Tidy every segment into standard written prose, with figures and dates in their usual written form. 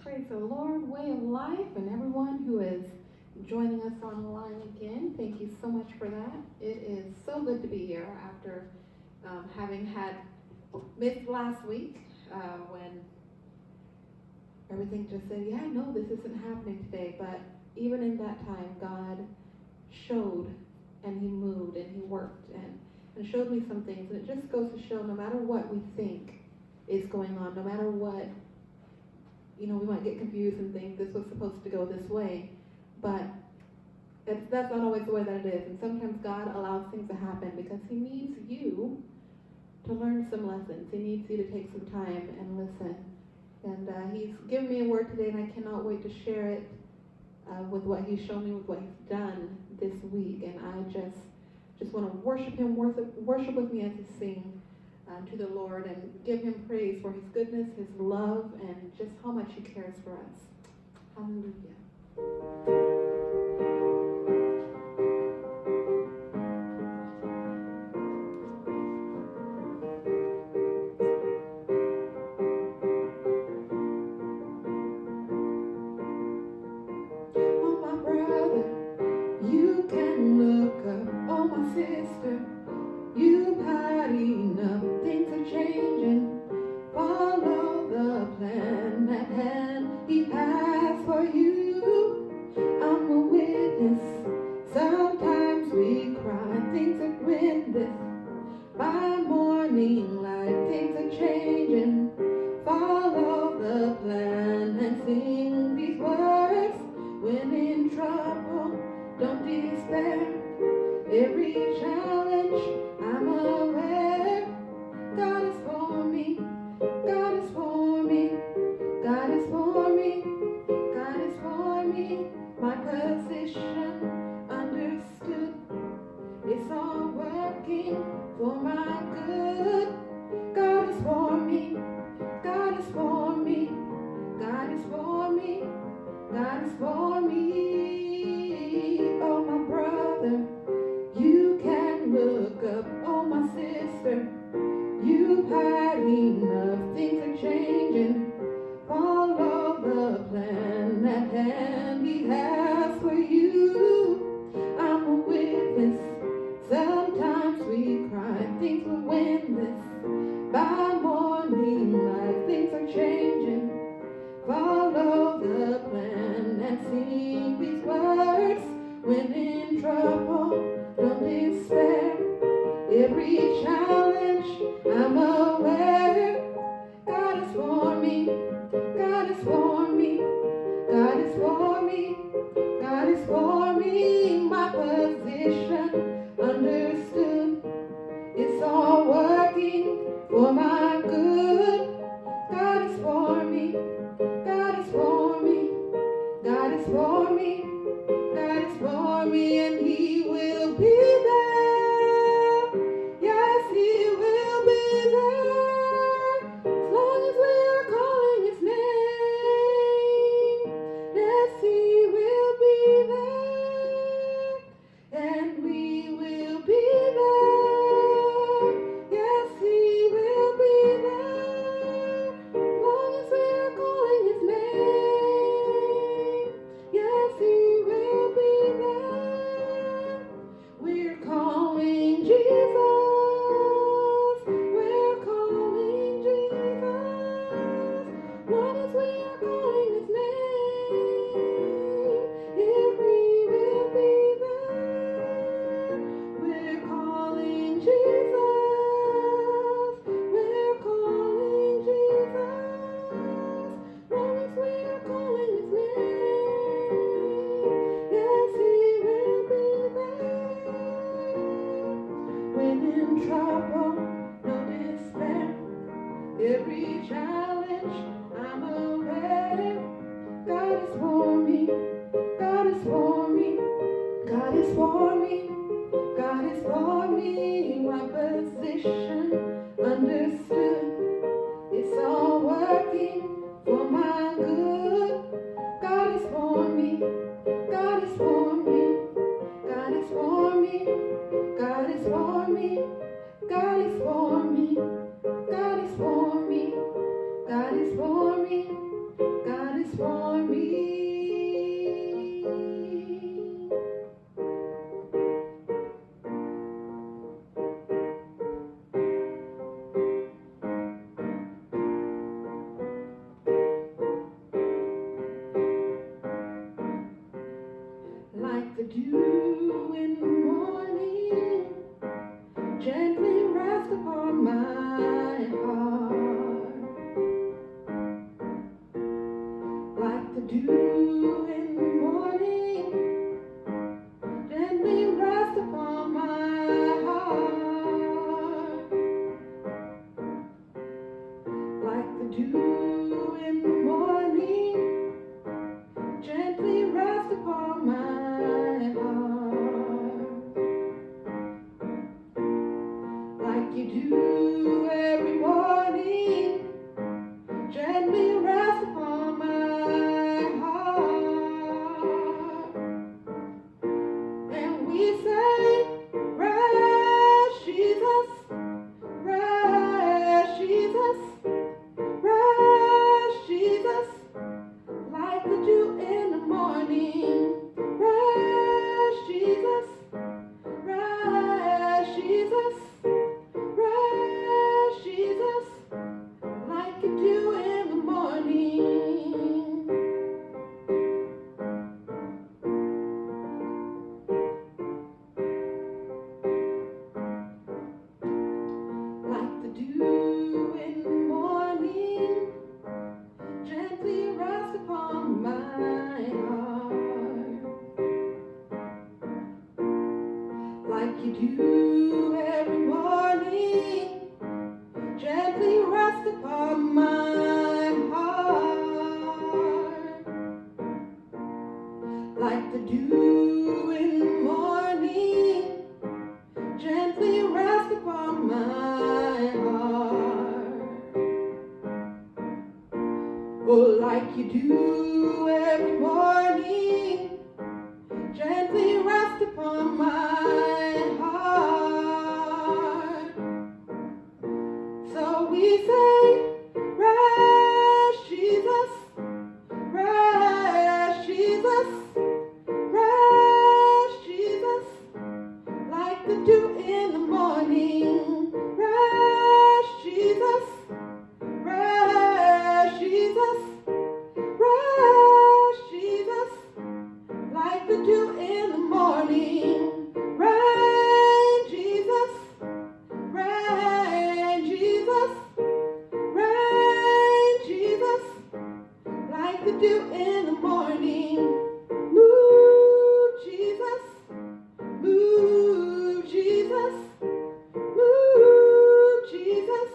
Praise the Lord, Way of Life, and everyone who is joining us online again. Thank you so much for that. It is so good to be here after having had missed last week when everything just said, yeah, no, this isn't happening today. But even in that time, God showed and He moved and He worked and showed me some things. And it just goes to show no matter what we think is going on, no matter what, we might get confused and think this was supposed to go this way, but that's not always the way that it is. And sometimes God allows things to happen because He needs you to learn some lessons. He needs you to take some time and listen. And He's given me a word today, and I cannot wait to share it with what He's shown me, with what He's done this week. And I just want to worship Him, worship with me as we sing to the Lord, and give Him praise for His goodness, His love, and just how much He cares for us. Hallelujah. Oh, my brother, you can look up. Oh, my sister, you've had enough. Things are changing. Follow the plan at hand He has for you. I'm a witness. Sometimes we cry. Things are dwindling. By morning light, things are changing. Follow the plan and sing these words. When in trouble, don't despair. Every challenge, I'm aware. God is for me. God is for me. God is for me. God is for me. My position understood. It's all working for my good. God is for me. God is for me. God is for me. God is for me. Oh, my brother, you can look up. Oh, my sister, you've had enough. Things are changing. Follow the plan at hand He has for you. I'm a witness. Sometimes we cry. Things will win this. By morning light, things are changing. Follow the plan and sing these words. When in trouble, don't despair. Every challenge, I'm aware. God is for me. God is for me. God is for me. God is for me. My position understood. It's all working for my good. God is for me. God is for me. God is for me. God is for me, and He will be there. Yes, He will be there. As long as we are calling His name. Yes, He will be there. And we will be there. Yes, He will be there. As long as we are calling His name. Yes, He will be there. We're calling Jesus. We're calling Jesus. As long as we are calling His name. If we will be there. We're calling Jesus. We're calling Jesus. As long as we are calling His name. Yes, He will be there. When in trouble, no despair. Every challenge, I'm aware. God is for me. God is for me. God is for me. God is for me. My position understood. It's all working for my good. God is for me. God is for me. God is for me. God is for me. God is for me. God is for me. God is for me. God is transform me. Like the dew in the morning, gently rest upon my heart. Like the dew in the morning, gently rest upon my heart. Like the dew in the morning, gently rest upon my heart. Like you do every morning, gently rest upon my heart. And we say, rest, Jesus, rest, Jesus, rest, Jesus, like the dew in the morning. Rest, Jesus, rest, Jesus, rest, Jesus, like you do in the morning. Like the dew in the morning, gently rest upon my heart. Like you do every morning, gently rest upon my heart. Like the dew in the morning, gently rest upon my heart. Oh, like you do every morning, gently rest upon my heart. So we say, rest, Jesus, rest, Jesus, rest, Jesus, like the dew in the morning. Rest, Jesus, rest, Jesus, rest, Jesus, like the dew in the morning. Rain, Jesus, rain, Jesus, rain, Jesus, like the dew in the morning. Move, Jesus, move, Jesus, move, Jesus,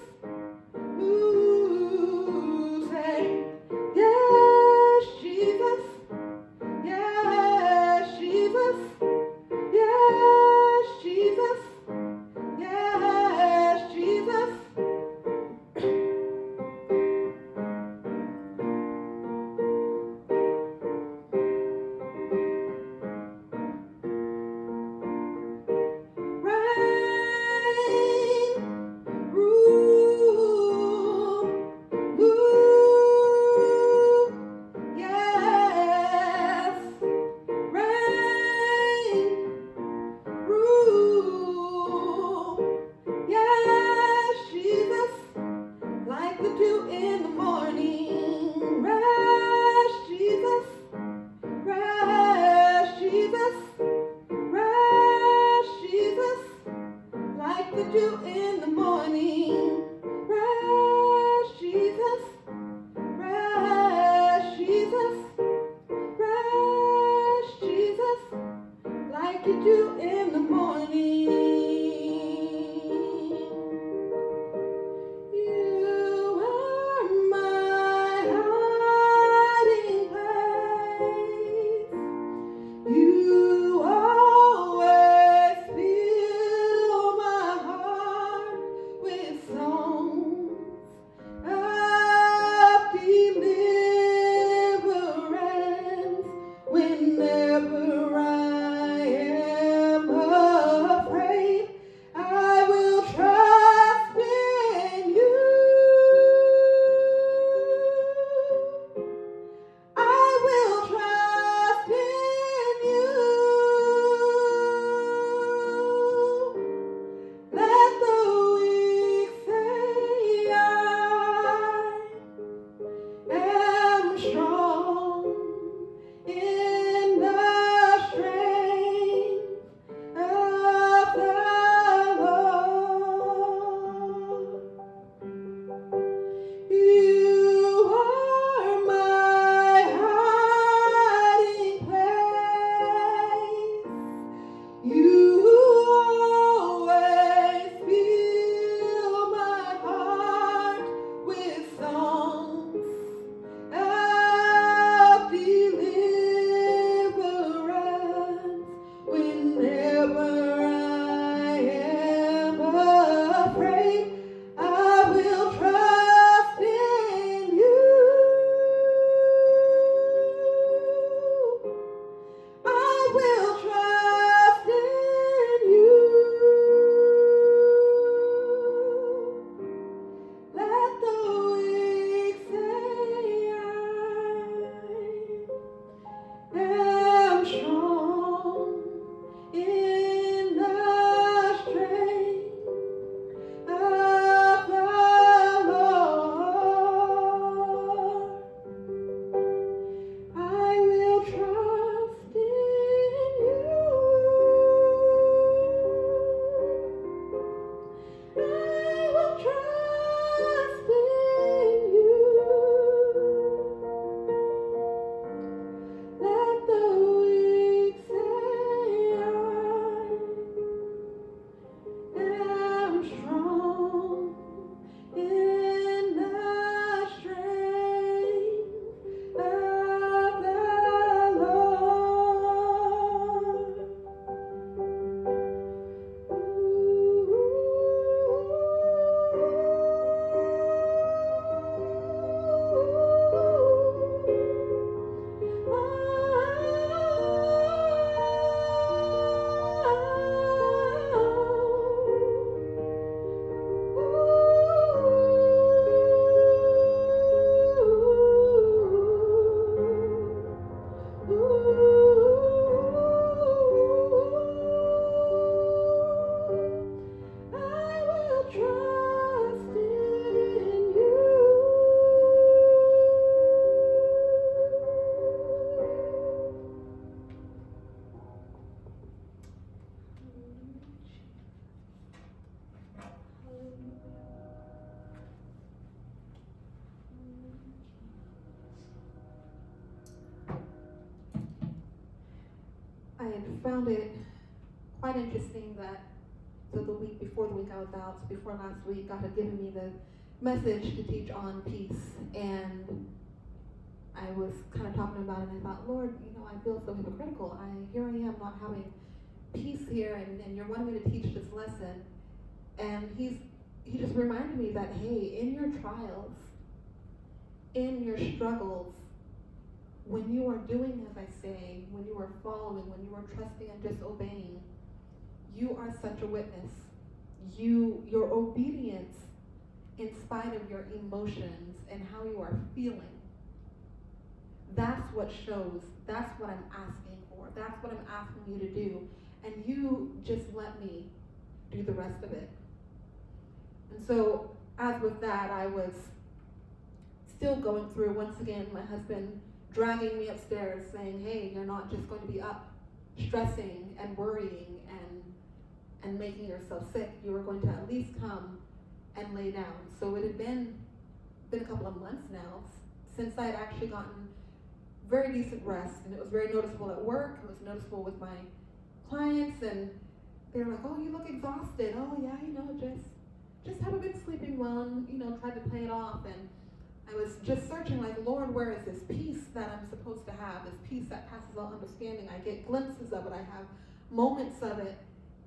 move. Say, yes, Jesus, yes, Jesus, yes, Jesus, yes, Jesus. I had found it quite interesting that so the week before the week I was out, so before last week, God had given me the message to teach on peace, and I was kind of talking about it, and I thought, Lord, I feel so hypocritical. Here I am not having peace here, and you're wanting me to teach this lesson. And he just reminded me that, hey, in your trials, in your struggles, when you are doing as I say, when you are following, when you are trusting and disobeying, you are such a witness. Your obedience, in spite of your emotions and how you are feeling, that's what shows. That's what I'm asking for. That's what I'm asking you to do. And you just let me do the rest of it. And so, as with that, I was still going through, once again, my husband dragging me upstairs saying, hey, you're not just going to be up stressing and worrying and making yourself sick. You were going to at least come and lay down. So it had been a couple of months now since I had actually gotten very decent rest, and it was very noticeable at work. It was noticeable with my clients, and they were like, oh, you look exhausted. Oh yeah, just haven't been sleeping well, and tried to play it off. And I was just searching, like, Lord, where is this peace that I'm supposed to have, this peace that passes all understanding? I get glimpses of it, I have moments of it,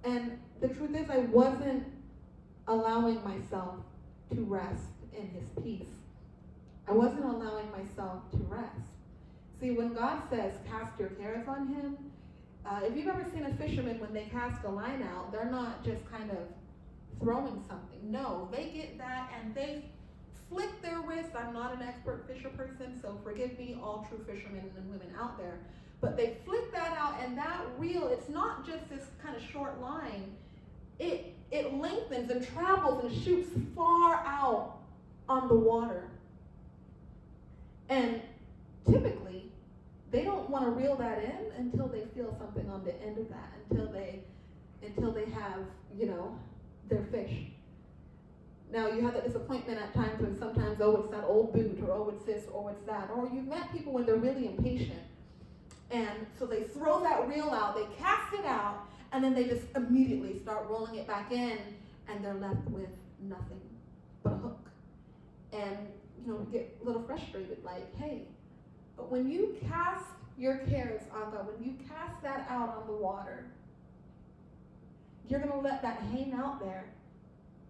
and the truth is I wasn't allowing myself to rest in his peace. I wasn't allowing myself to rest. See, when God says, cast your cares on him, if you've ever seen a fisherman, when they cast a line out, they're not just kind of throwing something. No, they get that and they flick their wrist. I'm not an expert fisher person, so forgive me, all true fishermen and women out there. But they flick that out, and that reel, it's not just this kind of short line. It lengthens and travels and shoots far out on the water. And typically, they don't want to reel that in until they feel something on the end of that, until they have, their fish. Now, you have that disappointment at times when sometimes, oh, it's that old boot, or oh, it's this, or it's that. Or you've met people when they're really impatient. And so they throw that reel out, they cast it out, and then they just immediately start rolling it back in, and they're left with nothing but a hook. And, you get a little frustrated, like, hey, but when you cast your cares on God, when you cast that out on the water, you're going to let that hang out there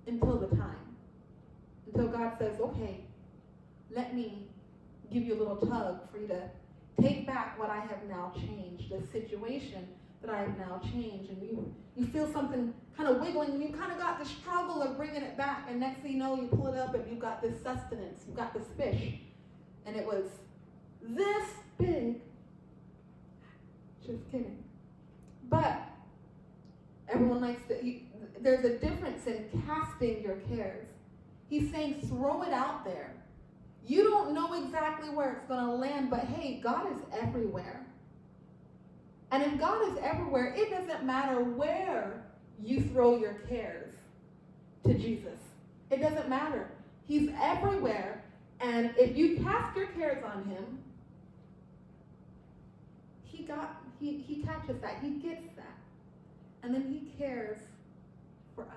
until the time. Until God says, okay, let me give you a little tug for you to take back what I have now changed, the situation that I have now changed. And you feel something kind of wiggling, and you kind of got the struggle of bringing it back, and next thing you know, you pull it up and you've got this sustenance, you've got this fish, and it was this big. Just kidding. But everyone likes to, there's a difference in casting your cares. He's saying throw it out there. You don't know exactly where it's going to land, but hey, God is everywhere. And if God is everywhere, it doesn't matter where you throw your cares to Jesus. It doesn't matter. He's everywhere. And if you cast your cares on him, he catches that. He gets that. And then he cares for us.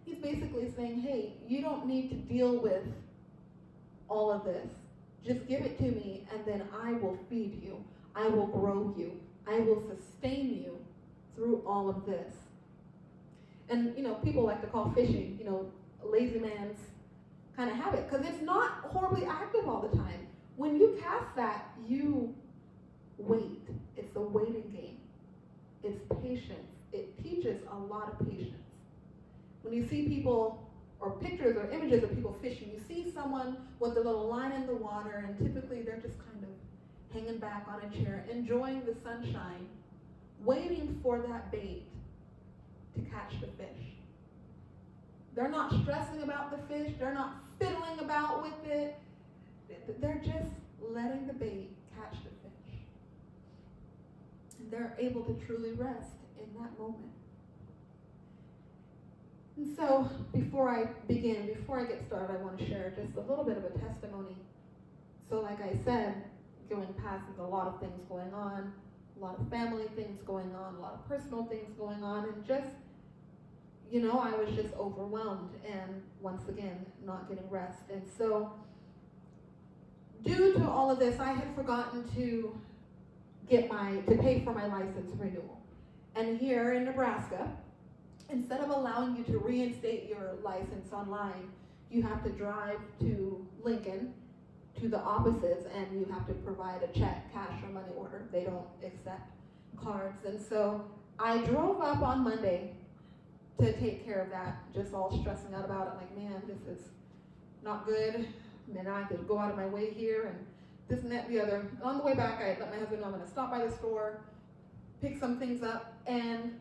He's basically saying, hey, you don't need to deal with all of this. Just give it to me, and then I will feed you. I will grow you. I will sustain you through all of this. And, people like to call fishing, lazy man's kind of habit, because it's not horribly active all the time. When you cast that, you wait. It's a waiting game. It's patience. It teaches a lot of patience. When you see people, or pictures or images of people fishing, you see someone with a little line in the water, and typically they're just kind of hanging back on a chair, enjoying the sunshine, waiting for that bait to catch the fish. They're not stressing about the fish. They're not fiddling about with it. They're just letting the bait catch the fish. And they're able to truly rest in that moment. And so, before I get started, I want to share just a little bit of a testimony. So like I said, going past a lot of things going on, a lot of family things going on, a lot of personal things going on, and just, I was just overwhelmed and once again, not getting rest. And so, due to all of this, I had forgotten to pay for my license renewal. And here in Nebraska, instead of allowing you to reinstate your license online, you have to drive to Lincoln, to the offices, and you have to provide a check, cash, or money order. They don't accept cards. And so I drove up on Monday to take care of that, just all stressing out about it, like, man, this is not good. Man, I could go out of my way here, and this and that and the other. And on the way back, I let my husband know I'm going to stop by the store, pick some things up, and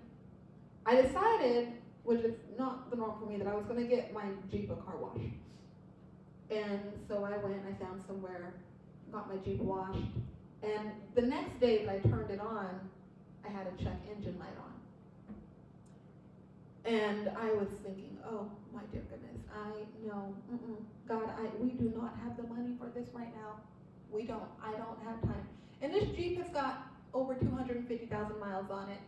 I decided, which is not the norm for me, that I was going to get my Jeep a car wash. And so I went, I found somewhere, got my Jeep washed, and the next day that I turned it on, I had a check engine light on. And I was thinking, oh my dear goodness, God, we do not have the money for this right now. I don't have time. And this Jeep has got over 250,000 miles on it.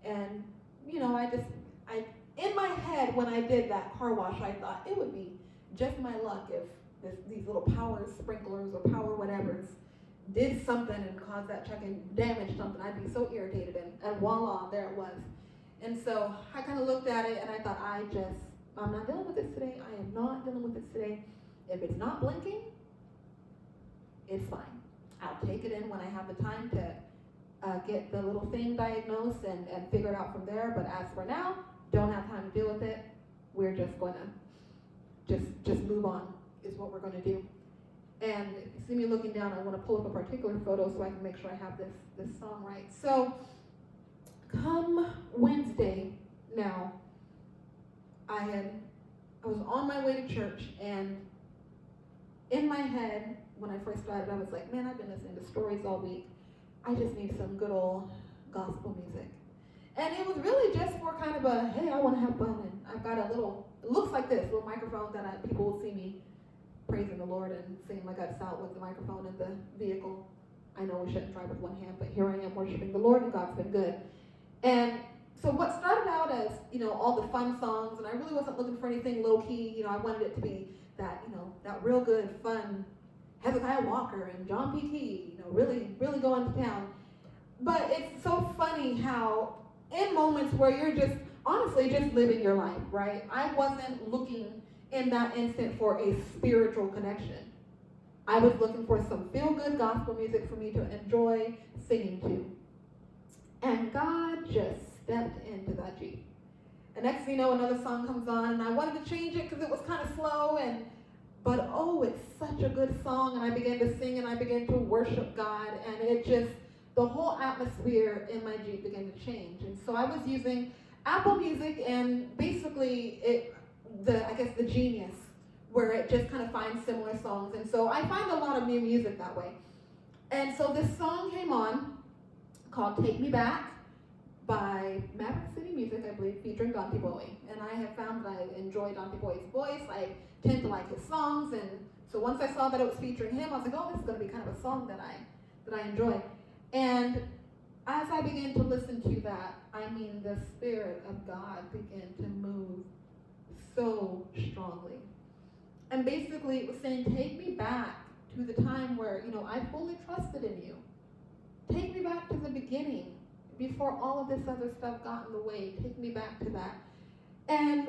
And, in my head, when I did that car wash, I thought it would be just my luck if these little power sprinklers or power whatever's did something and caused that check and damaged something. I'd be so irritated, and voila, there it was. And so I kind of looked at it and I thought, I'm not dealing with this today. I am not dealing with this today. If it's not blinking, it's fine. I'll take it in when I have the time to get the little thing diagnosed and figure it out from there. But as for now, don't have time to deal with it. We're just going to just move on is what we're going to do. And if you see me looking down, I want to pull up a particular photo so I can make sure I have this song right. So come Wednesday now, I was on my way to church, and in my head, when I first started, I was like, man, I've been listening to stories all week. I just need some good old gospel music. And it was really just for kind of a, hey, I want to have fun. And I've got a little, it looks like this, little microphone that people will see me praising the Lord and singing my guts out with the microphone in the vehicle. I know we shouldn't drive with one hand, but here I am worshiping the Lord, and God's been good. And so what started out as, all the fun songs, and I really wasn't looking for anything low-key. I wanted it to be that, that real good, fun Hezekiah Walker and John P. Key, really, really going to town. But it's so funny how in moments where you're just, honestly, just living your life, right? I wasn't looking in that instant for a spiritual connection. I was looking for some feel-good gospel music for me to enjoy singing to. And God just stepped into that Jeep. And next thing you know, another song comes on, and I wanted to change it because it was kind of slow, but oh, it's such a good song, and I began to sing, and I began to worship God, and it just, the whole atmosphere in my Jeep began to change. And so I was using Apple Music, and basically the Genius, where it just kind of finds similar songs. And so I find a lot of new music that way. And so this song came on called Take Me Back by Maverick City Music, I believe, featuring Dante Bowie. And I have found that I enjoy Dante Bowie's voice. I tend to like his songs. And so once I saw that it was featuring him, I was like, oh, this is going to be kind of a song that I enjoy. And as I began to listen to that, the Spirit of God began to move so strongly. And basically it was saying, take me back to the time where, I fully trusted in you. Take me back to the beginning, before all of this other stuff got in the way. Take me back to that. And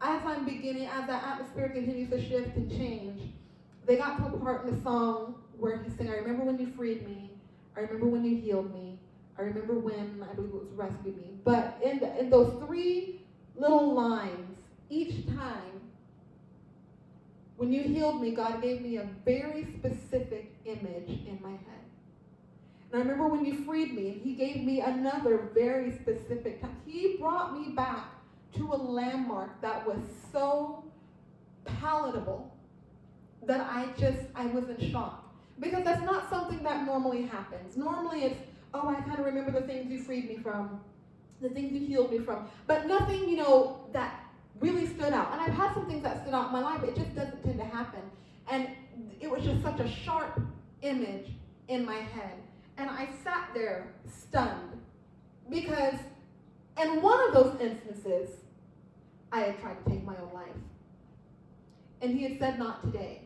as that atmosphere continues to shift and change, they got to a part in the song where he's saying, I remember when you freed me. I remember when you healed me. I remember when, I believe it was rescued me. But in those three little lines, each time, when you healed me, God gave me a very specific image in my head. And I remember when you freed me, and he gave me another very specific time. He brought me back to a landmark that was so palatable that I was in shock. Because that's not something that normally happens. Normally it's, oh, I kind of remember the things you freed me from, the things you healed me from, but nothing, that really stood out. And I've had some things that stood out in my life, but it just doesn't tend to happen. And it was just such a sharp image in my head. And I sat there stunned because in one of those instances, I had tried to take my own life. And he had said, not today.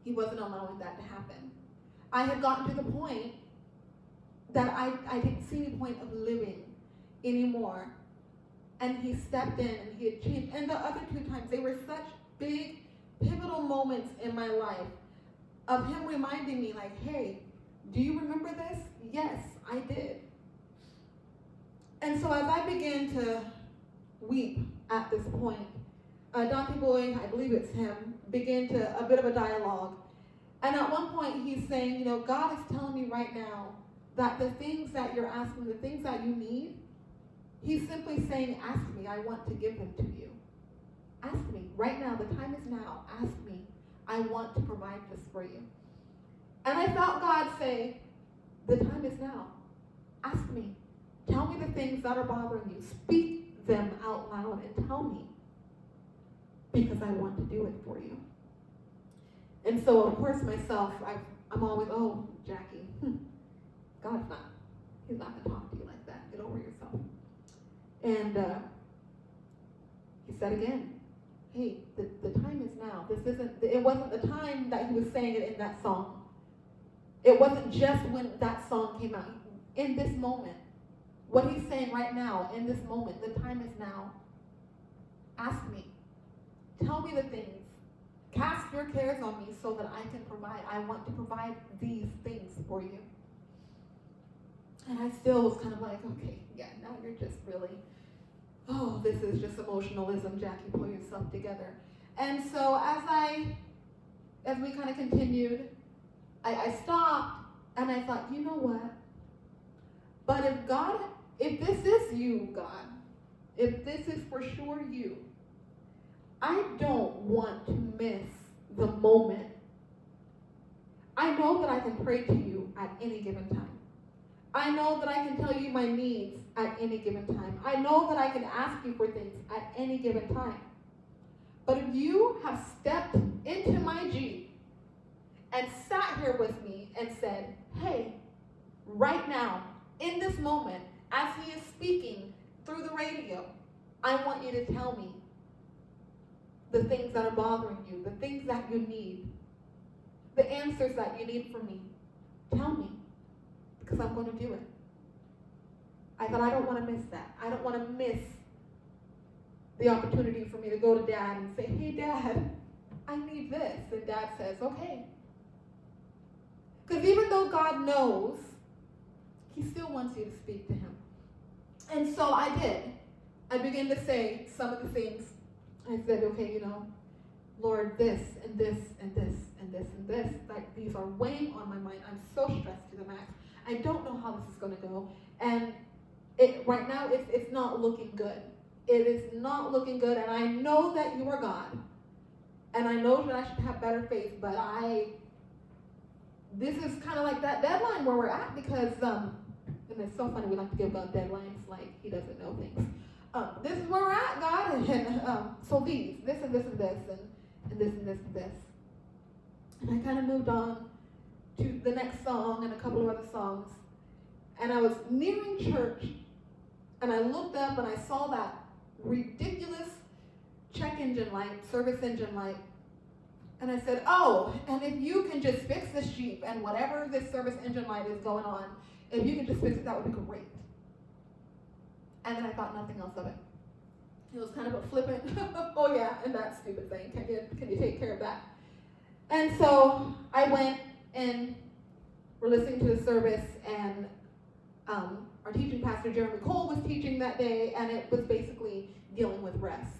He wasn't allowing that to happen. I had gotten to the point that I didn't see any point of living anymore. And he stepped in and he had changed. And the other two times, they were such big, pivotal moments in my life of him reminding me, like, hey, do you remember this? Yes, I did. And so as I began to weep at this point, Dante Boy, I believe it's him, began to a bit of a dialogue. And at one point he's saying, you know, God is telling me right now that the things that you're asking, the things that you need, he's simply saying, ask me, I want to give them to you. Ask me, right now, the time is now, ask me, I want to provide this for you. And I felt God say, the time is now, ask me, tell me the things that are bothering you, speak them out loud and tell me, because I want to do it for you. And so, of course, myself, I'm always, oh, Jackie, God's not, he's not going to talk to you like that. Get over yourself. And he said again, hey, the time is now. It wasn't the time that he was saying it in that song. It wasn't just when that song came out. In this moment, what he's saying right now, in this moment, the time is now. Ask me. Tell me the things. Cast your cares on me so that I can provide. I want to provide these things for you. And I still was kind of like, okay, yeah, now you're just really, oh, this is just emotionalism, Jackie, pull yourself together. And so as we kind of continued, I stopped and I thought, you know what? But if this is you, God, if this is for sure you, I don't want to miss the moment. I know that I can pray to you at any given time. I know that I can tell you my needs at any given time. I know that I can ask you for things at any given time. But if you have stepped into my Jeep and sat here with me and said, hey, right now, in this moment, as he is speaking through the radio, I want you to tell me the things that are bothering you, the things that you need, the answers that you need from me. Tell me, because I'm going to do it. I thought, I don't want to miss that. I don't want to miss the opportunity for me to go to Dad and say, hey, Dad, I need this. And Dad says, okay. Because even though God knows, he still wants you to speak to him. And so I did. I began to say some of the things. I said, okay, you know, Lord, this and this and this and this and this, like these are weighing on my mind. I'm so stressed to the max. I don't know how this is going to go. And right now, it's not looking good. It is not looking good. And I know that you are God. And I know that I should have better faith. But this is kind of like that deadline where we're at because, and it's so funny, we like to give God deadlines like he doesn't know things. This is where we're at, God, and so this and this and this, and this and this and this. And I kind of moved on to the next song and a couple of other songs. And I was nearing church, and I looked up and I saw that ridiculous check engine light, service engine light. And I said, oh, and if you can just fix this Jeep and whatever this service engine light is going on, if you can just fix it, that would be great. And then I thought nothing else of it. It was kind of a flippant, oh yeah, and that stupid thing, can you take care of that? And so I went and we're listening to the service, and our teaching pastor, Jeremy Cole, was teaching that day, and it was basically dealing with rest.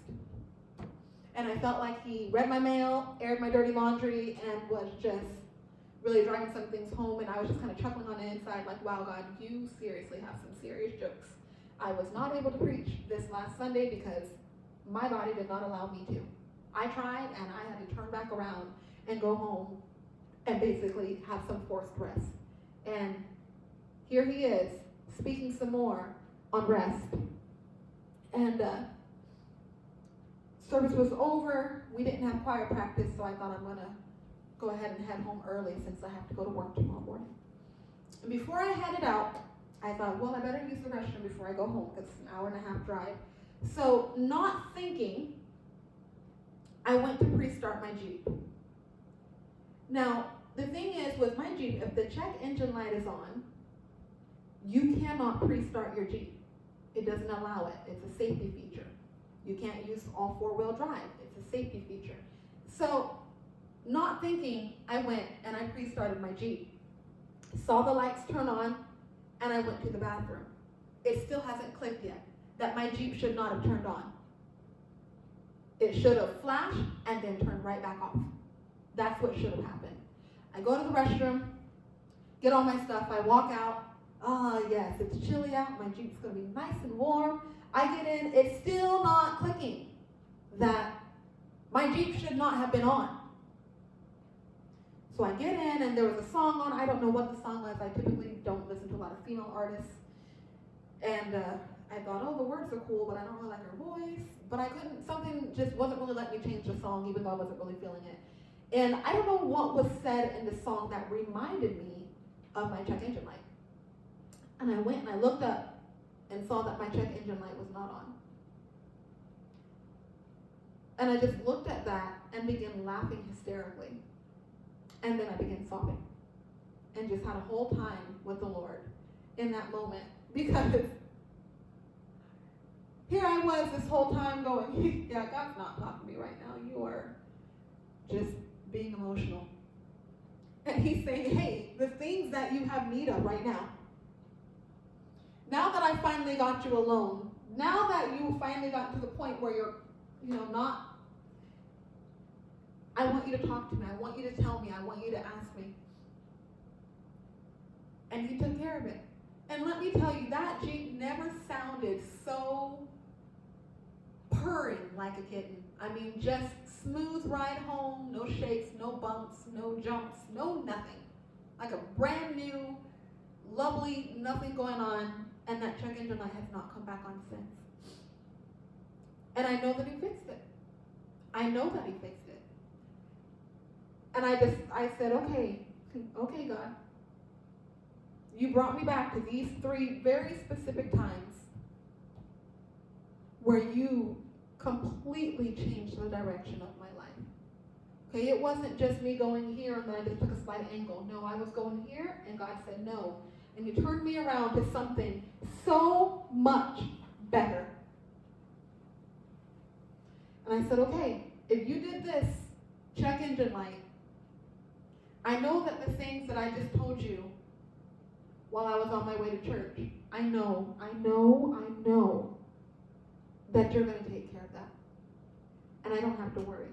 And I felt like he read my mail, aired my dirty laundry, and was just really driving some things home, and I was just kind of chuckling on the inside like, wow, God, you seriously have some serious jokes. I was not able to preach this last Sunday because my body did not allow me to. I tried, and I had to turn back around and go home and basically have some forced rest. And here he is, speaking some more on rest. And service was over. We didn't have choir practice, so I thought I'm going to go ahead and head home early since I have to go to work tomorrow morning. And before I headed out, I thought, well, I better use the restroom before I go home because it's an hour and a half drive. So not thinking, I went to pre-start my Jeep. Now, the thing is with my Jeep, if the check engine light is on, you cannot pre-start your Jeep. It doesn't allow it. It's a safety feature. You can't use all four-wheel drive. It's a safety feature. So, not thinking, I went and I pre-started my Jeep. Saw the lights turn on, and I went to the bathroom. It still hasn't clicked yet that my Jeep should not have turned on. It should have flashed and then turned right back off. That's what should have happened. I go to the restroom, get all my stuff, I walk out. Ah, yes, it's chilly out. My Jeep's going to be nice and warm. I get in. It's still not clicking that my Jeep should not have been on. So I get in, and there was a song on. I don't know what the song was. I typically don't listen to a lot of female artists. And I thought, oh, the words are cool, but I don't really like her voice. But I couldn't, something just wasn't really letting me change the song, even though I wasn't really feeling it. And I don't know what was said in the song that reminded me of my check engine light. And I went and I looked up and saw that my check engine light was not on. And I just looked at that and began laughing hysterically. And then I began sobbing. And just had a whole time with the Lord in that moment. Because here I was this whole time going, yeah, God's not talking to me right now. You are just being emotional. And he's saying, hey, the things that you have need of right now, now that I finally got you alone, now that you finally got to the point where you're, not, I want you to talk to me. I want you to tell me. I want you to ask me. And he took care of it. And let me tell you, that Jeep never sounded so purring like a kitten. I mean, just smooth ride home, no shakes, no bumps, no jumps, no nothing. Like a brand new, lovely, nothing going on. And that check engine light has not come back on since. And I know that he fixed it. I know that he fixed it. And I said, okay, God. You brought me back to these 3 very specific times where you completely changed the direction of my life. Okay, it wasn't just me going here and then I just took a slight angle. No, I was going here and God said no. And you turned me around to something so much better. And I said, okay, if you did this check engine light, I know that the things that I just told you while I was on my way to church, I know that you're going to take care of that. And I don't have to worry.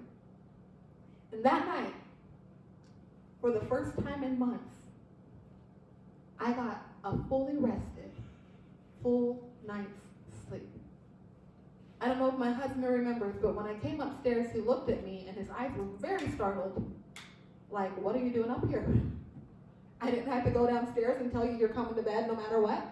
And that night, for the first time in months, I got a fully rested, full night's sleep. I don't know if my husband remembers, but when I came upstairs, he looked at me and his eyes were very startled. Like, what are you doing up here? I didn't have to go downstairs and tell you you're coming to bed no matter what.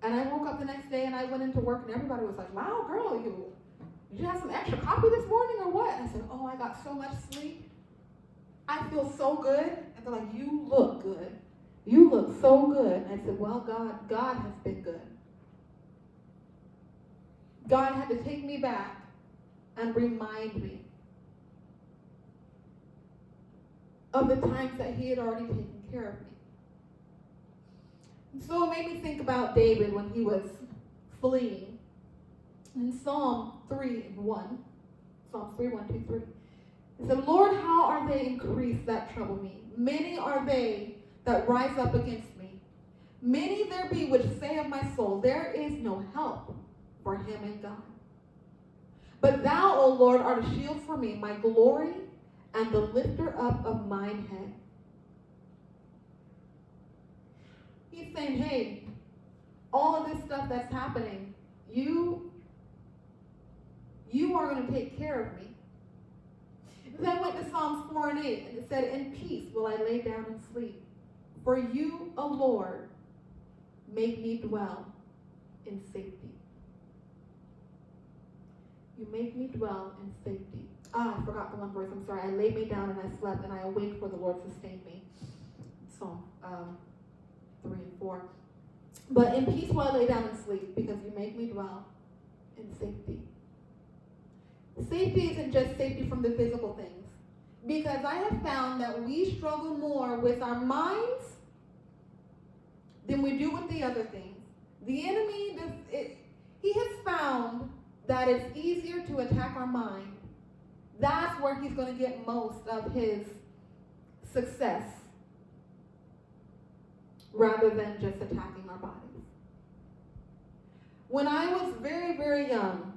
And I woke up the next day and I went into work and everybody was like, wow, girl, did you have some extra coffee this morning or what? And I said, oh, I got so much sleep. I feel so good. And they're like, you look good. You look so good. And I said, well, God has been good. God had to take me back and remind me of the times that he had already taken care of me. And so it made me think about David when he was fleeing. In Psalm 3:1, Psalm 3:1-3. It said, Lord, how are they increased that trouble me? Many are they that rise up against me. Many there be which say of my soul, there is no help for him in God. But thou, O Lord, art a shield for me, my glory, and the lifter up of mine head. He's saying, hey, all of this stuff that's happening, you are going to take care of me. Then I went to Psalms 4:8, and it said, in peace will I lay down and sleep. For you, O Lord, make me dwell in safety. You make me dwell in safety. I forgot the one verse. I'm sorry. I laid me down and I slept, and I awaked, for the Lord sustained me. Psalm 3 and 4. But in peace will I lay down and sleep, because you make me dwell in safety. Safety isn't just safety from the physical things, because I have found that we struggle more with our minds than we do with the other things. The enemy, he has found that it's easier to attack our mind. That's where he's going to get most of his success, rather than just attacking our bodies. When I was very, very young,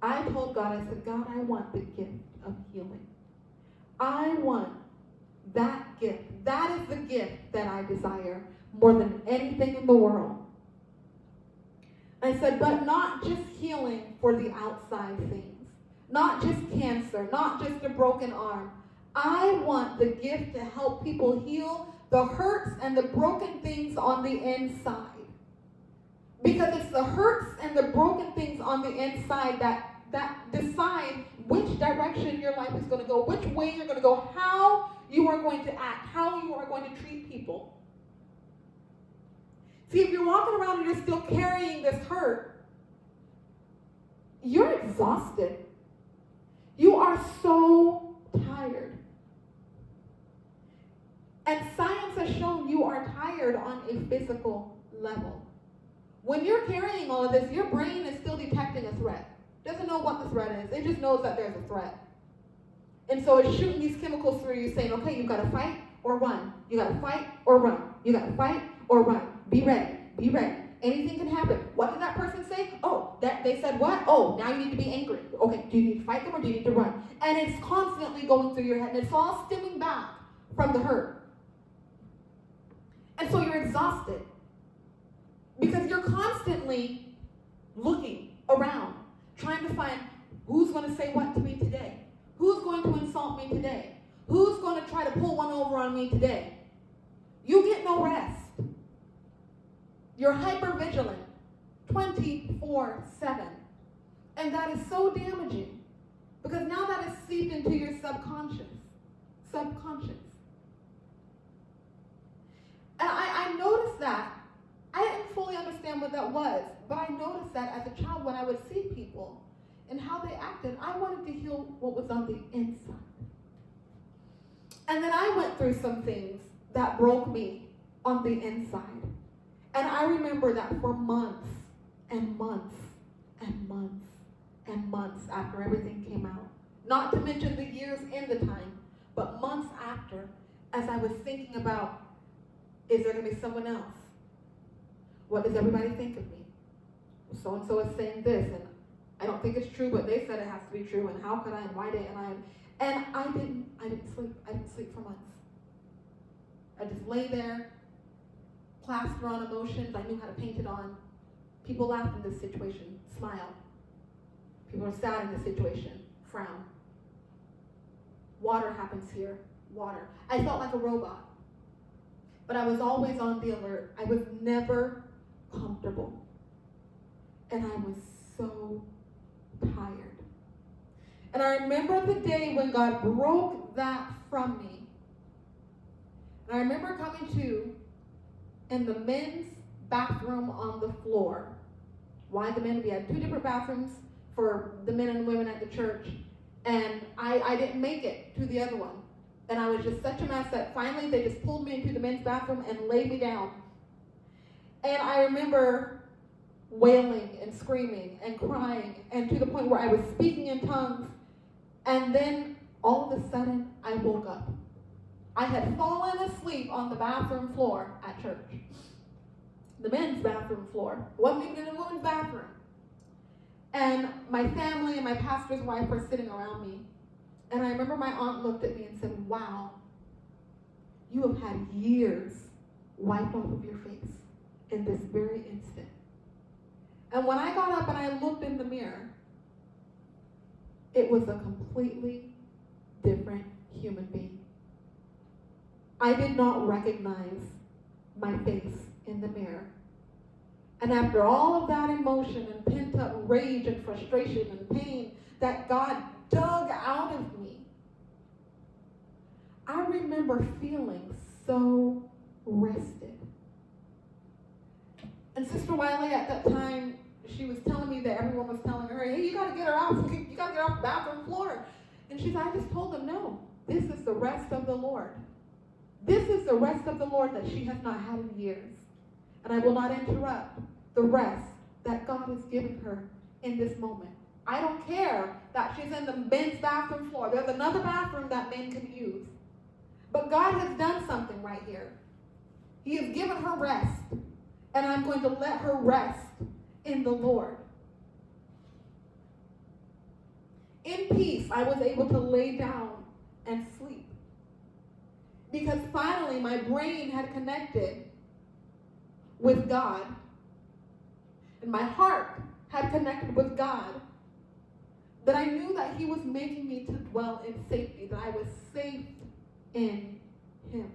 I told God, I said, God, I want the gift of healing. I want that gift. That is the gift that I desire more than anything in the world. I said, but not just healing for the outside things, not just cancer, not just a broken arm. I want the gift to help people heal the hurts and the broken things on the inside. Because it's the hurts and the broken things on the inside that decide which direction your life is going to go, which way you're going to go, how you are going to act, how you are going to treat people. See, if you're walking around and you're still carrying this hurt, you're exhausted. You are so tired. And science has shown you are tired on a physical level. When you're carrying all of this, your brain is still detecting a threat. Doesn't know what the threat is. It just knows that there's a threat. And so it's shooting these chemicals through you saying, okay, you've got to fight or run. You got to fight or run. You got to fight or run. Be ready. Be ready. Anything can happen. What did that person say? Oh, that they said what? Oh, now you need to be angry. Okay, do you need to fight them or do you need to run? And it's constantly going through your head, and it's all stemming back from the hurt. And so you're exhausted because you're constantly looking around, trying to find who's going to say what to me today, who's going to insult me today, who's going to try to pull one over on me today. You get no rest. You're hyper-vigilant 24/7. And that is so damaging because now that is seeped into your subconscious. And I noticed that. I didn't fully understand what that was, but I noticed that as a child when I would see people and how they acted, I wanted to heal what was on the inside. And then I went through some things that broke me on the inside. And I remember that for months and months and months and months after everything came out, not to mention the years in the time, but months after, as I was thinking about, is there going to be someone else? What does everybody think of me? So-and-so is saying this, and I don't think it's true, but they said it has to be true, and how could I, and why didn't I? And I didn't sleep. I didn't sleep for months. I just lay there, plaster on emotions. I knew how to paint it on. People laugh in this situation, smile. People are sad in this situation, frown. Water happens here, water. I felt like a robot. But I was always on the alert. I was never comfortable. And I was so tired. And I remember the day when God broke that from me. And I remember coming to in the men's bathroom on the floor. Why the men? We had 2 different bathrooms for the men and women at the church. And I didn't make it to the other one. And I was just such a mess that finally they just pulled me into the men's bathroom and laid me down. And I remember wailing and screaming and crying, and to the point where I was speaking in tongues. And then all of a sudden I woke up. I had fallen asleep on the bathroom floor at church. The men's bathroom floor. It wasn't even in a woman's bathroom. And my family and my pastor's wife were sitting around me. And I remember my aunt looked at me and said, wow, you have had years wiped off of your face in this very instant. And when I got up and I looked in the mirror, it was a completely different human being. I did not recognize my face in the mirror. And after all of that emotion and pent-up rage and frustration and pain that God dug remember feeling so rested. And Sister Wiley at that time, she was telling me that everyone was telling her, hey, you got to get her out. You got to get her off the bathroom floor. And she said, I just told them, no, this is the rest of the Lord. This is the rest of the Lord that she has not had in years. And I will not interrupt the rest that God has given her in this moment. I don't care that she's in the men's bathroom floor. There's another bathroom that men can use. But God has done something right here. He has given her rest. And I'm going to let her rest in the Lord. In peace, I was able to lay down and sleep. Because finally my brain had connected with God. And my heart had connected with God. That I knew that he was making me to dwell in safety. That I was safe in him.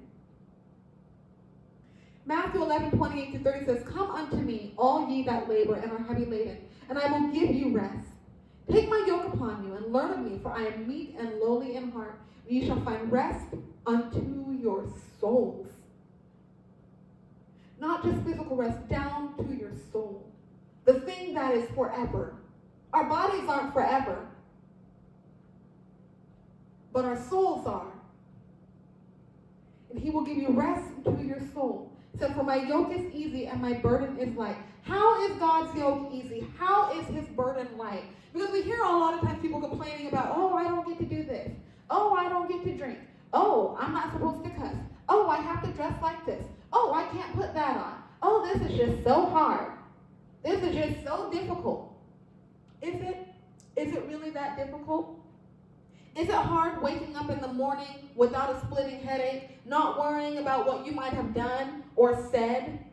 Matthew 11:28-30 says, come unto me, all ye that labor and are heavy laden, and I will give you rest. Take my yoke upon you and learn of me, for I am meek and lowly in heart, and ye shall find rest unto your souls. Not just physical rest, down to your soul. The thing that is forever. Our bodies aren't forever, but our souls are. And he will give you rest to your soul. So for my yoke is easy and my burden is light. How is God's yoke easy? How is his burden light? Because we hear a lot of times people complaining about, oh, I don't get to do this. Oh, I don't get to drink. Oh, I'm not supposed to cuss. Oh, I have to dress like this. Oh, I can't put that on. Oh, this is just so hard. This is just so difficult. Is it? Is it really that difficult? Is it hard waking up in the morning without a splitting headache, not worrying about what you might have done or said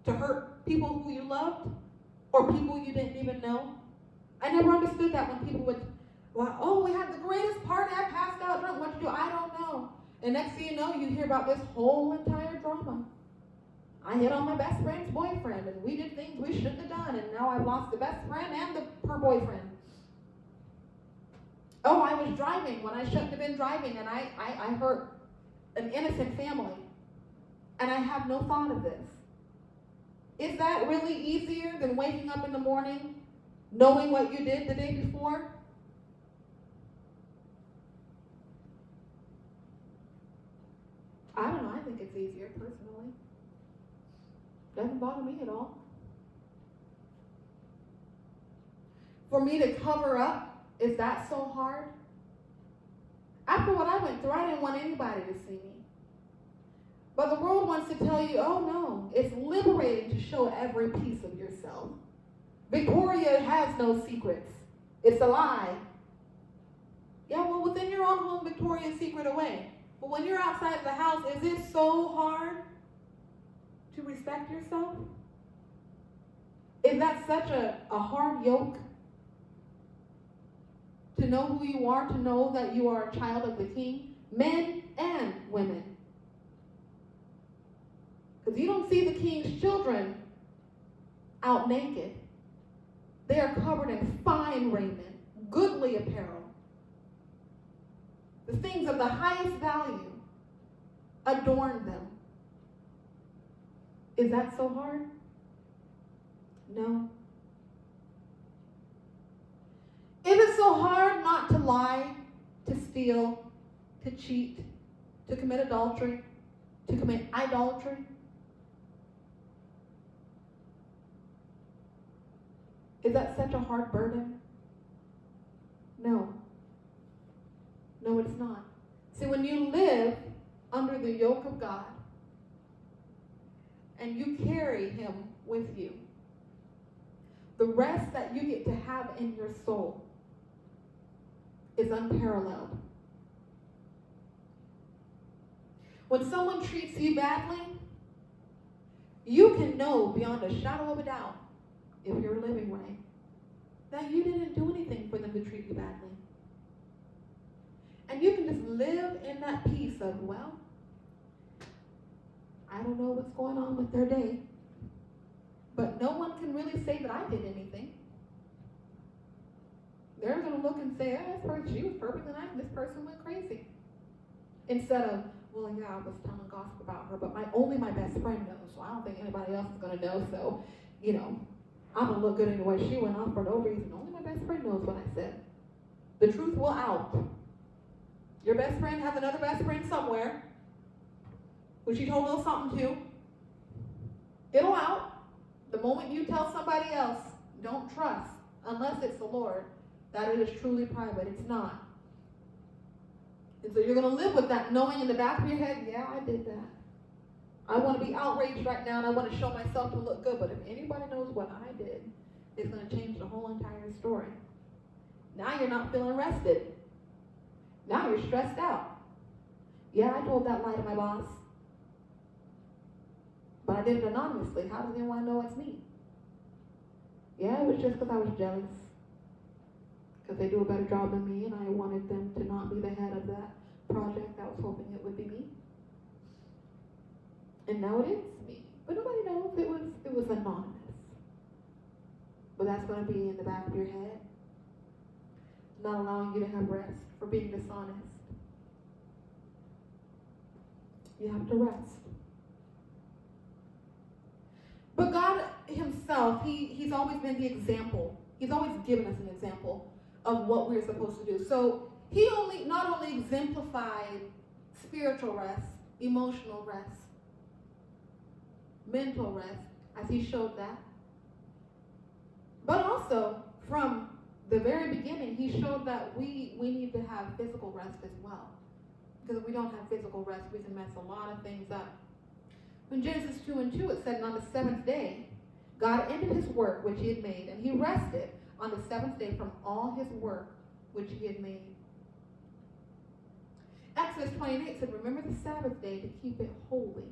to hurt people who you loved or people you didn't even know? I never understood that when people would, well, oh, we had the greatest party, I passed out drunk, what'd you do? I don't know. And next thing you know, you hear about this whole entire drama. I hit on my best friend's boyfriend, and we did things we shouldn't have done, and now I've lost the best friend and her boyfriend. Oh, I was driving when I shouldn't have been driving, and I hurt an innocent family, and I have no thought of this. Is that really easier than waking up in the morning knowing what you did the day before? I don't know. I think it's easier personally. Doesn't bother me at all. For me to cover up, is that so hard? After what I went through, I didn't want anybody to see me. But the world wants to tell you, oh no, it's liberating to show every piece of yourself. Victoria has no secrets. It's a lie. Yeah, well, within your own home, Victoria's secret away. But when you're outside of the house, is it so hard to respect yourself? Is that such a hard yoke? To know who you are, to know that you are a child of the King, men and women. Because you don't see the King's children out naked. They are covered in fine raiment, goodly apparel. The things of the highest value adorn them. Is that so hard? No. Is it so hard not to lie, to steal, to cheat, to commit adultery, to commit idolatry? Is that such a hard burden? No. No, it's not. See, when you live under the yoke of God and you carry him with you, the rest that you get to have in your soul is unparalleled. When someone treats you badly, you can know beyond a shadow of a doubt, if you're living right, that you didn't do anything for them to treat you badly. And you can just live in that peace of, well, I don't know what's going on with their day, but no one can really say that I did anything. They're going to look and say, oh, this person, she was perfect, and this person went crazy. Instead of, well, yeah, I was telling gossip about her, but only my best friend knows, so I don't think anybody else is going to know, so, I'm going to look good anyway. She went off for no reason. Only my best friend knows what I said. The truth will out. Your best friend has another best friend somewhere who she told a little something to. It'll out. The moment you tell somebody else, don't trust, unless it's the Lord, that it is truly private. It's not. And so you're going to live with that, knowing in the back of your head, yeah, I did that. I want to be outraged right now, and I want to show myself to look good. But if anybody knows what I did, it's going to change the whole entire story. Now you're not feeling rested. Now you're stressed out. Yeah, I told that lie to my boss. But I did it anonymously. How does anyone know it's me? Yeah, it was just because I was jealous. Because they do a better job than me, and I wanted them to not be the head of that project. I was hoping it would be me. And now it is me. But nobody knows it was anonymous. But that's going to be in the back of your head. Not allowing you to have rest for being dishonest. You have to rest. But God himself, he's always been the example. He's always given us an example of what we're supposed to do. So he not only exemplified spiritual rest, emotional rest, mental rest, as he showed that, but also from the very beginning, he showed that we need to have physical rest as well. Because if we don't have physical rest, we can mess a lot of things up. In Genesis 2:2, it said, and on the seventh day, God ended his work which he had made, and he rested on the seventh day from all his work which he had made. Exodus 28 said, remember the Sabbath day to keep it holy.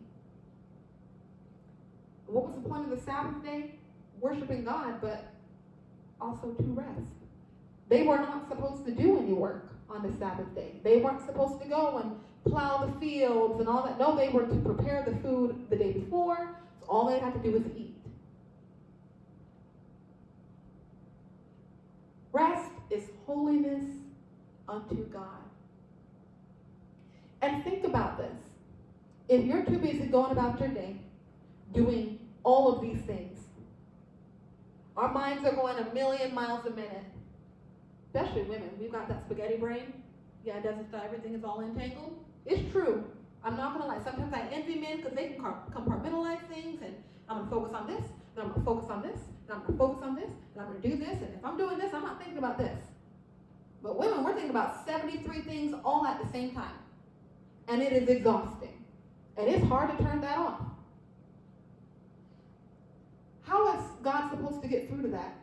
What was the point of the Sabbath day? Worshiping God, but also to rest. They were not supposed to do any work on the Sabbath day. They weren't supposed to go and plow the fields and all that. No, they were to prepare the food the day before. So all they had to do was eat. Rest is holiness unto God. And think about this. If you're too busy going about your day, doing all of these things, our minds are going a million miles a minute. Especially women. We've got that spaghetti brain. Yeah, it doesn't stop. Everything is all entangled. It's true. I'm not going to lie. Sometimes I envy men because they can compartmentalize things, and I'm going to focus on this, and I'm going to focus on this, and I'm going to focus on this, and I'm going to do this, and if I'm doing this, I'm not thinking about this. But women, we're thinking about 73 things all at the same time. And it is exhausting. And it's hard to turn that off. How is God supposed to get through to that?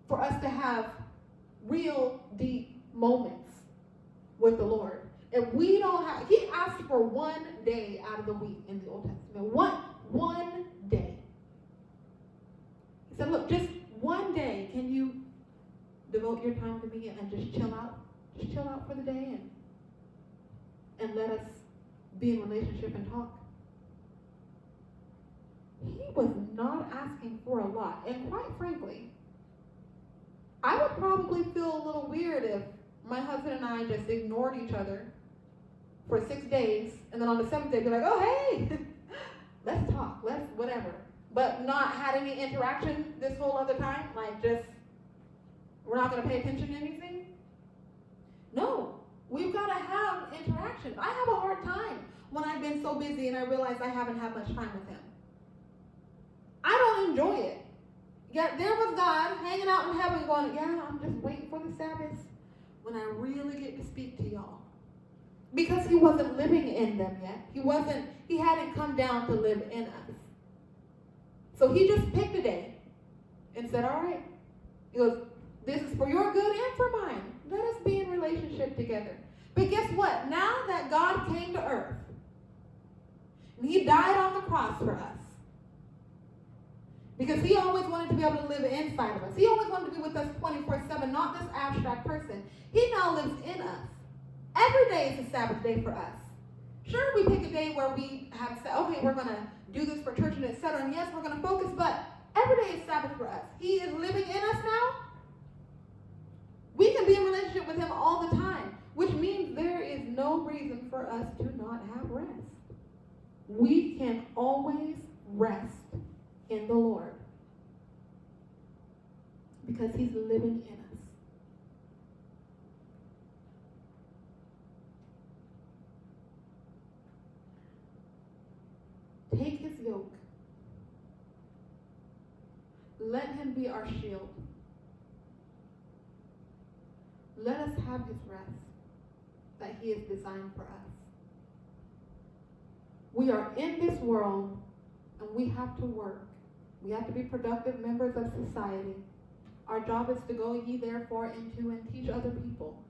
For us to have real deep moments with the Lord. And we don't have, he asked for one day out of the week in the Old Testament. One day. He said, look, just one day, can you devote your time to me and just chill out? Just chill out for the day and let us be in relationship and talk. He was not asking for a lot. And quite frankly, I would probably feel a little weird if my husband and I just ignored each other for 6 days, and then on the 7th day be like, oh, hey, let's talk, let's whatever. But not had any interaction this whole other time, like just, we're not going to pay attention to anything? No, we've got to have interaction. I have a hard time when I've been so busy and I realize I haven't had much time with him. I don't enjoy it. Yet there was God hanging out in heaven going, yeah, I'm just waiting for the Sabbath when I really get to speak to y'all. Because he wasn't living in them yet. He hadn't come down to live in us. So he just picked a day and said, all right. He goes, this is for your good and for mine. Let us be in relationship together. But guess what? Now that God came to earth, and he died on the cross for us, because he always wanted to be able to live inside of us. He always wanted to be with us 24/7, not this abstract person. He now lives in us. Every day is a Sabbath day for us. Sure, we pick a day where we have said, okay, we're going to do this for church and etc. And yes, we're going to focus, but every day is Sabbath for us. He is living in us now. We can be in relationship with him all the time, which means there is no reason for for us to not have rest. We can always rest in the Lord because he's living in us. Take his yoke. Let him be our shield. Let us have his rest that he has designed for us. We are in this world and we have to work. We have to be productive members of society. Our job is to go ye therefore into and teach other people.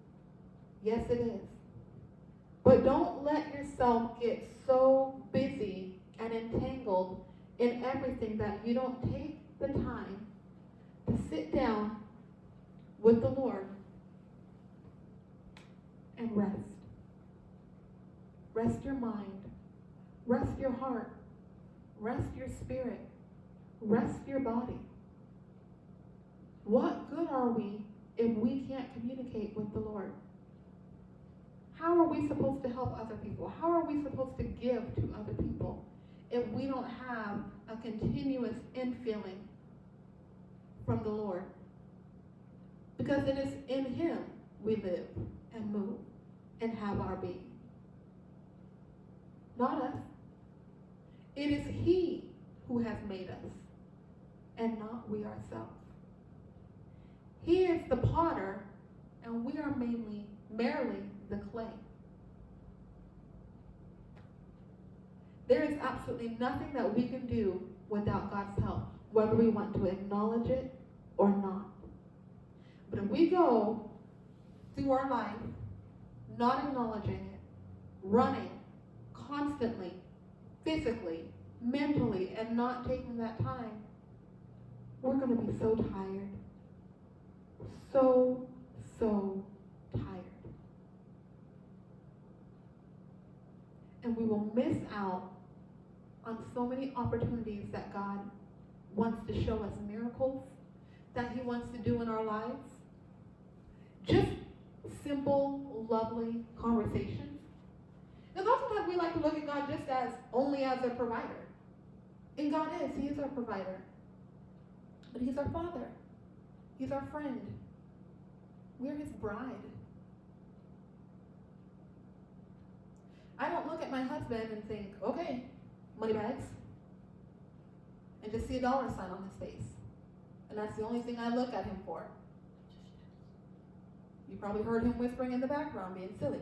Yes, it is. But don't let yourself get so busy and entangled in everything that you don't take the time to sit down with the Lord and rest. Rest your mind. Rest your heart. Rest your spirit. Rest your body. What good are we if we can't communicate with the Lord? How are we supposed to help other people? How are we supposed to give to other people if we don't have a continuous infilling from the Lord? Because it is in him we live and move and have our being. Not us. It is he who has made us and not we ourselves. He is the potter and we are merely the clay. There is absolutely nothing that we can do without God's help, whether we want to acknowledge it or not. But if we go through our life not acknowledging it, running constantly, physically, mentally, and not taking that time, we're going to be so tired. So tired. And we will miss out on so many opportunities that God wants to show us, miracles that he wants to do in our lives. Just simple, lovely conversations. Because oftentimes we like to look at God just as only as a provider. And God is. He is our provider. But he's our Father. He's our friend. We're his bride. I don't look at my husband and think, okay, money bags, and just see a dollar sign on his face. And that's the only thing I look at him for. You probably heard him whispering in the background, being silly.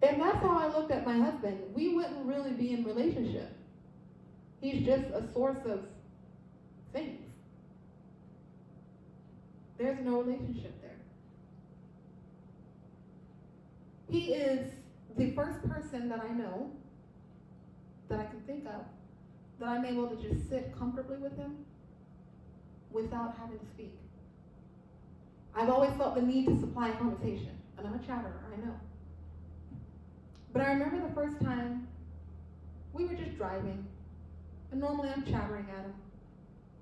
And that's how I looked at my husband. We wouldn't really be in relationship. He's just a source of things. There's no relationship there. He is the first person that I know, that I can think of, that I'm able to just sit comfortably with him without having to speak. I've always felt the need to supply a conversation, and I'm a chatterer, I know. But I remember the first time we were just driving, and normally I'm chattering at him,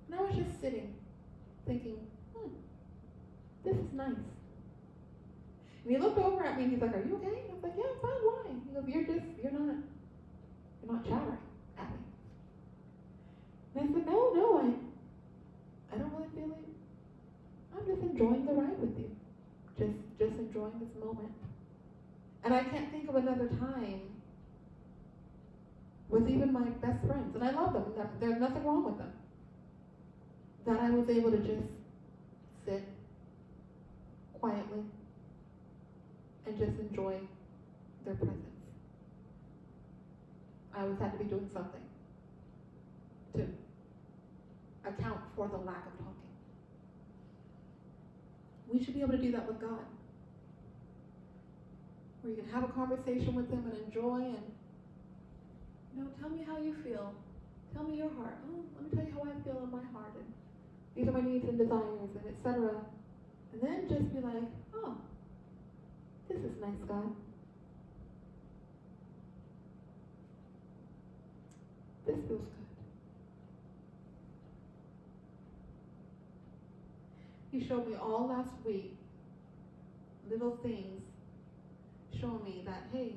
and I was just sitting, thinking, this is nice. And he looked over at me and he's like, are you okay? I was like, yeah, I'm fine, why? He goes, you're not chattering at me. And I said, no, I don't really feel it. I'm just enjoying the ride with you. Just enjoying this moment. And I can't think of another time with even my best friends, and I love them, there's nothing wrong with them, that I was able to just sit quietly and just enjoy their presence. I always had to be doing something to account for the lack of talking. We should be able to do that with God, where you can have a conversation with him and enjoy and, tell me how you feel. Tell me your heart. Oh, let me tell you how I feel in my heart. And these are my needs and desires, and etc. And then just be like, oh, this is nice, God. This feels good. He showed me all last week little things show me that, hey,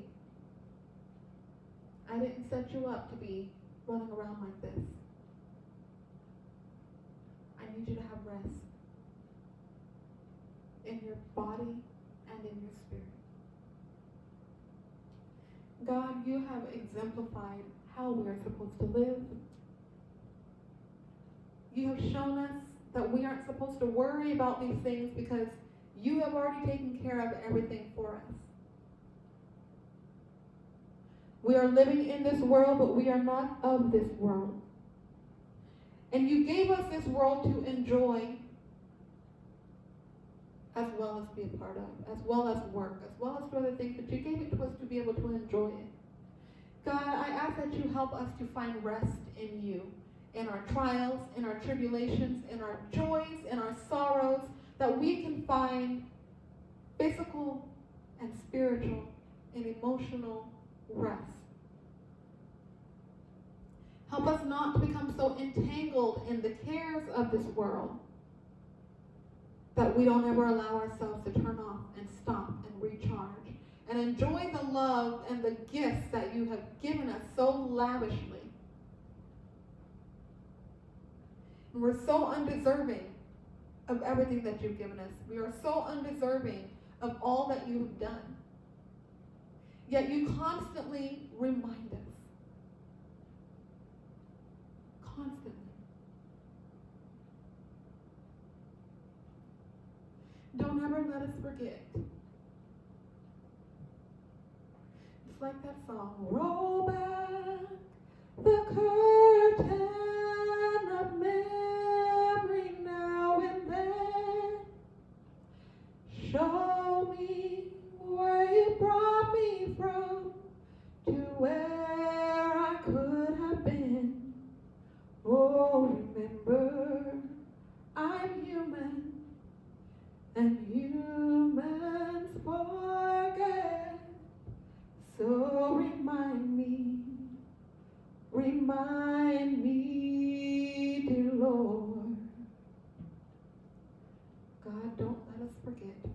I didn't set you up to be running around like this. I need you to have rest in your body and in your spirit. God, you have exemplified how we are supposed to live. You have shown us that we aren't supposed to worry about these things because you have already taken care of everything for us. We are living in this world, but we are not of this world. And you gave us this world to enjoy as well as be a part of, as well as work, as well as do other things, but you gave it to us to be able to enjoy it. God, I ask that you help us to find rest in you, in our trials, in our tribulations, in our joys, in our sorrows, that we can find physical and spiritual and emotional rest. Help us not to become so entangled in the cares of this world that we don't ever allow ourselves to turn off and stop and recharge and enjoy the love and the gifts that you have given us so lavishly. And we're so undeserving of everything that you've given us. We are so undeserving of all that you have done. Yet you constantly remind us. Constantly. Don't ever let us forget. It's like that song, roll back the curtain of memory now and then. Show me where you brought me from to where I could have been. Oh, remember, I'm human, and humans forget. So remind me, dear Lord. God, don't let us forget.